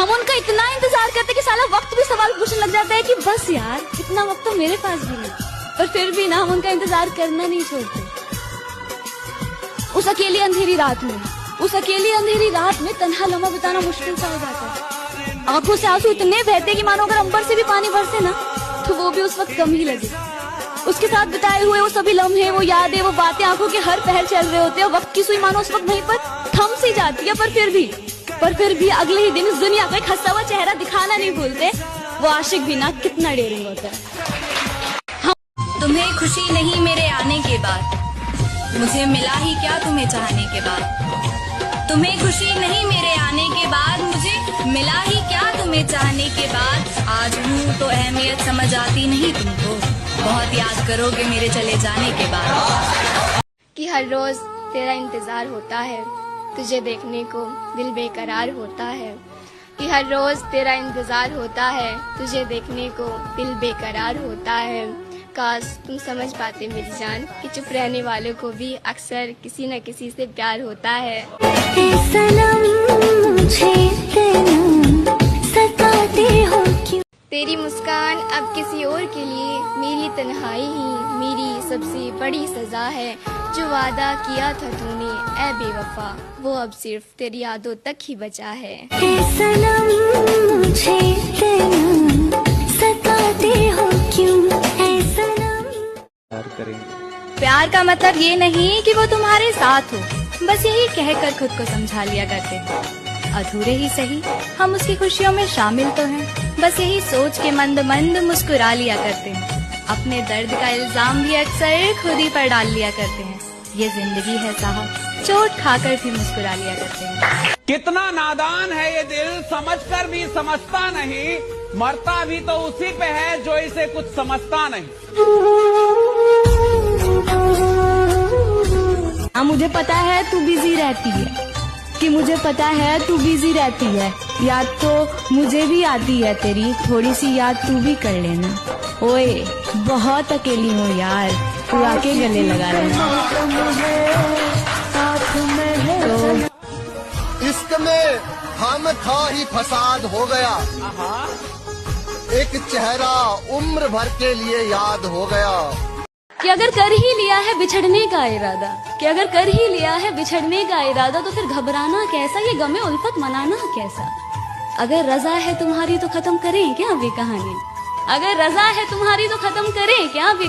हम उनका इतना इंतजार करते कि साला वक्त भी सवाल पूछने लग जाता है कि बस यार इतना वक्त तो मेरे पास भी नहीं, पर फिर भी ना हम उनका इंतजार करना नहीं छोड़ते। उस अकेली अंधेरी रात में तन्हा लम्हा बिताना मुश्किल सा हो जाता है। आंखों से आंसू इतने बहते कि मानो अगर अंबर से भी पानी बरसे ना तो वो भी उस वक्त कम ही लगे। उसके साथ बिताए हुए वो सभी लम्हे, वो यादें, वो बातें आंखों के हर पहर चल रहे होते हैं। वक्त की सुई मानो उस वक्त वहीं पर थम सी जाती है, पर फिर भी अगले ही दिन इस दुनिया का एक हंसा हुआ चेहरा दिखाना नहीं भूलते। वो आशिक भी ना कितना डेयरिंग होता है। तुम्हें खुशी नहीं मेरे आने के बाद, मुझे मिला ही क्या तुम्हें चाहने के बाद। तुम्हें खुशी नहीं मेरे आने के बाद, मुझे मिला ही क्या तुम्हें चाहने के बाद। आज हूँ तो अहमियत समझ आती नहीं तुमको, बहुत याद करोगे मेरे चले जाने के बाद। कि हर रोज तेरा इंतजार होता है, तुझे देखने को दिल बेकरार होता है। कि हर रोज तेरा इंतजार होता है, तुझे देखने को दिल बेकरार होता है। काश तुम समझ पाते मेरी जान कि चुप रहने वालों को भी अक्सर किसी न किसी से प्यार होता है। तेरी मुस्कान अब किसी और के लिए मेरी तन्हाई ही मेरी सबसे बड़ी सजा है। जो वादा किया था तूने ऐ बेवफा, वो अब सिर्फ तेरी यादों तक ही बचा है। सनम मुझे सताते हो क्यों ऐ सनम। प्यार का मतलब ये नहीं कि वो तुम्हारे साथ हो, बस यही कहकर खुद को समझा लिया करते हैं। अधूरे ही सही हम उसकी खुशियों में शामिल तो हैं, बस यही सोच के मंद मंद मुस्कुरा लिया करते हैं। अपने दर्द का इल्जाम भी अक्सर खुद ही पर डाल लिया करते हैं। ये जिंदगी है साहब, चोट खाकर भी मुस्कुरा लिया करते हैं। कितना नादान है ये दिल, समझकर भी समझता नहीं, मरता भी तो उसी पे है जो इसे कुछ समझता नहीं। मुझे पता है तू बिजी रहती है, कि मुझे पता है तू बिजी रहती है। याद तो मुझे भी आती है तेरी, थोड़ी सी याद तू भी कर लेना। ओए बहुत अकेली हूँ यार, तू आके गले लगा लेना। इश्क में हम था ही फसाद हो गया, एक चेहरा उम्र भर के लिए याद हो गया। कि अगर कर ही लिया है बिछड़ने का इरादा, तो फिर घबराना कैसा, ये गमे उल्फत मनाना कैसा। अगर रजा है तुम्हारी तो खत्म करें क्या अभी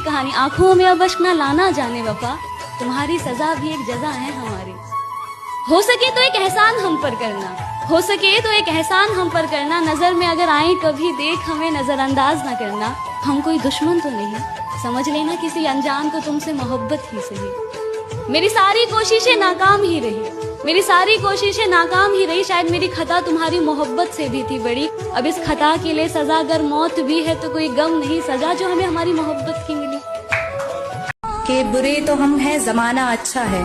कहानी, आंखों में अब अश्क ना लाना जाने वफा, तुम्हारी सजा भी एक जजा है हमारी। हो सके तो एक एहसान हम पर करना, नजर में अगर आए कभी देख हमें नजरअंदाज ना करना। हम कोई दुश्मन तो नहीं, समझ लेना किसी अनजान को तुमसे मोहब्बत ही सही। मेरी सारी कोशिशें नाकाम ही रही, शायद मेरी खता तुम्हारी मोहब्बत से भी थी बड़ी। अब इस खता के लिए सजा अगर मौत भी है तो कोई गम नहीं, सजा जो हमें हमारी मोहब्बत की मिली। कि बुरे तो हम हैं जमाना अच्छा है,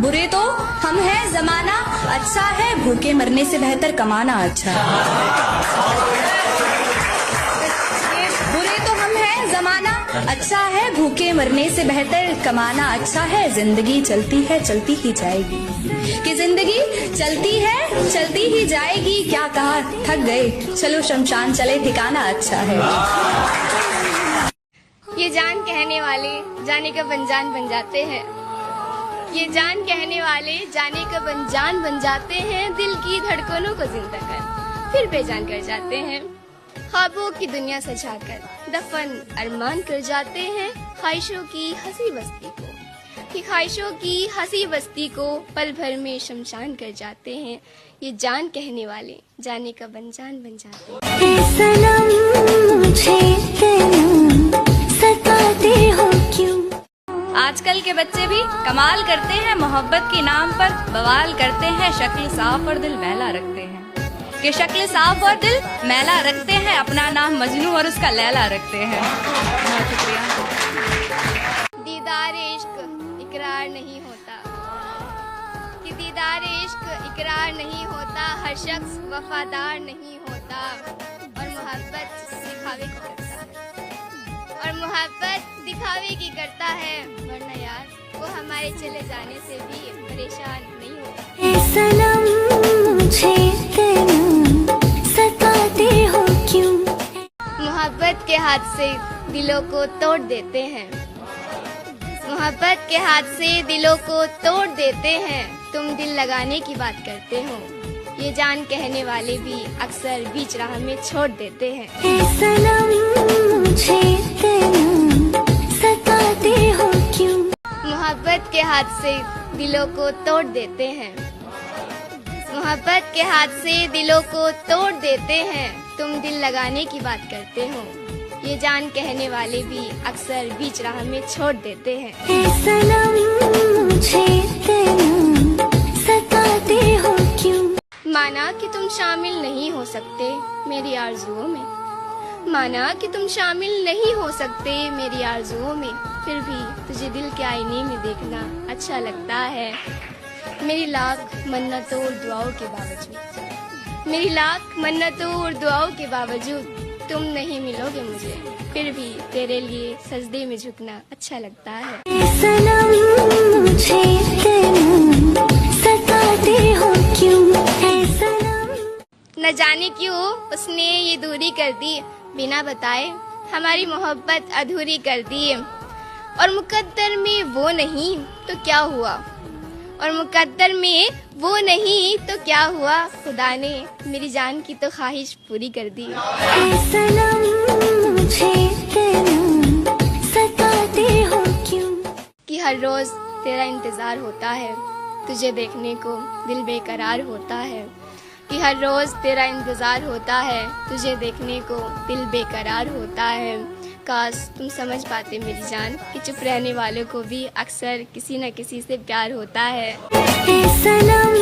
बुरे तो हम हैं जमाना अच्छा है, भूखे मरने से बेहतर कमाना अच्छा है। बुरे तो हम हैं जमाना अच्छा है, भूखे मरने से बेहतर कमाना अच्छा है। जिंदगी चलती है चलती ही जाएगी, कि जिंदगी चलती ही जाएगी। क्या कहा थक गए, चलो शमशान चले, ठिकाना अच्छा है। ये जान कहने वाले जाने का अनजान बन जाते हैं, ये जान कहने वाले जाने का अनजान बन जाते हैं। दिल की धड़कनों को जिंदा कर फिर बेजान कर जाते हैं। ख्वाबों की दुनिया सजाकर दफन अरमान कर जाते हैं। ख्वाहिशों की हंसी बस्ती को पल भर में शमशान कर जाते हैं। ये जान कहने वाले जाने का अनजान बन जाते हैं। सनम मुझे सताते हो क्यों। आजकल के बच्चे भी कमाल करते हैं, मोहब्बत के नाम पर बवाल करते हैं। शक्ल साफ और दिल मैला रखते हैं, कि शक्ल साफ और दिल मैला रखते हैं। अपना नाम मजनू और उसका लैला रखते हैं। बहुत शुक्रिया। दीदार इश्क इकरार नहीं होता, कि दीदार इश्क इकरार नहीं होता। हर शख्स वफादार नहीं होता, और मोहब्बत दिखावे की करता है। वरना यार वो हमारे चले जाने से भी परेशान नहीं होता। सनम मुझे हाथ से दिलों को तोड़ देते हैं। मोहब्बत के हाथ से दिलों को तोड़ देते हैं। तुम दिल लगाने की बात करते हो, ये जान कहने वाले भी अक्सर बीच राह में छोड़ देते हैं। ऐ सनम मुझे तेरा सताते हो क्यों? मोहब्बत के हाथ से दिलों को तोड़ देते हैं। मोहब्बत के हाथ से दिलों को तोड़ देते हैं। तुम दिल लगाने की बात करते हो, ये जान कहने वाले भी अक्सर बीच राह में छोड़ देते हैं। ऐ सनम मुझे तेरा सताते हो क्यों? माना कि तुम शामिल नहीं हो सकते मेरी आरजुओं में, माना कि तुम शामिल नहीं हो सकते मेरी आरजुओं में, फिर भी तुझे दिल के आईने में देखना अच्छा लगता है। मेरी लाख मन्नतों और दुआओं के बावजूद, मेरी लाख मन्नतों और दुआओं के बावजूद तुम नहीं मिलोगे मुझे, फिर भी तेरे लिए सजदे में झुकना अच्छा लगता है। ऐ सनम मुझे तेरा सताते हो क्यों? ऐ सनम न जाने क्यों उसने ये दूरी कर दी, बिना बताए हमारी मोहब्बत अधूरी कर दी। और मुकद्दर में वो नहीं तो क्या हुआ, और मुकद्दर में वो नहीं तो क्या हुआ, खुदा ने मेरी जान की तो ख्वाहिश पूरी कर दी। ऐ सनम मुझे तेरा सताते हो क्यों? कि हर रोज तेरा इंतजार होता है, तुझे देखने को दिल बेकरार होता है। कि हर रोज तेरा इंतजार होता है, तुझे देखने को दिल बेकरार होता है। काश तुम समझ पाते मेरी जान कि चुप रहने वालों को भी अक्सर किसी न किसी से प्यार होता है। ऐ सनम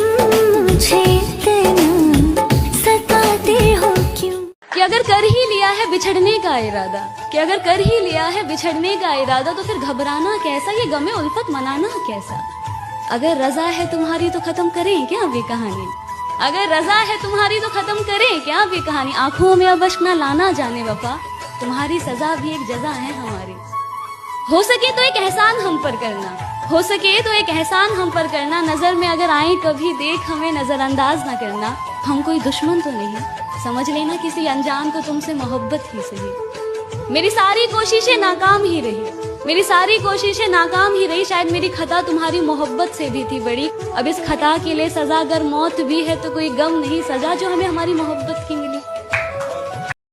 मुझे तेरा सताते हो क्यों? कि अगर कर ही लिया है बिछड़ने का इरादा, कि अगर कर ही लिया है बिछड़ने का इरादा, तो फिर घबराना कैसा, ये गमे उल्फत मनाना कैसा। अगर रजा है तुम्हारी तो खत्म करें क्या अभी कहानी, अगर रजा है तुम्हारी तो खत्म करें क्या अभी कहानी। आंखों में अब अश्क ना लाना जाने वफा, तुम्हारी सजा भी एक जजा है हमारी। हो सके तो एक एहसान हम पर करना, हो सके तो एक एहसान हम पर करना। नजर में अगर आए कभी देख हमें नजरअंदाज ना करना। हम कोई दुश्मन तो नहीं, समझ लेना किसी अनजान को तुमसे मोहब्बत ही सही। मेरी सारी कोशिशें नाकाम ही रही, मेरी सारी कोशिशें नाकाम ही रही। शायद मेरी खता तुम्हारी मोहब्बत से भी थी बड़ी। अब इस खता के लिए सजा अगर मौत भी है तो कोई गम नहीं, सजा जो हमें हमारी मोहब्बत की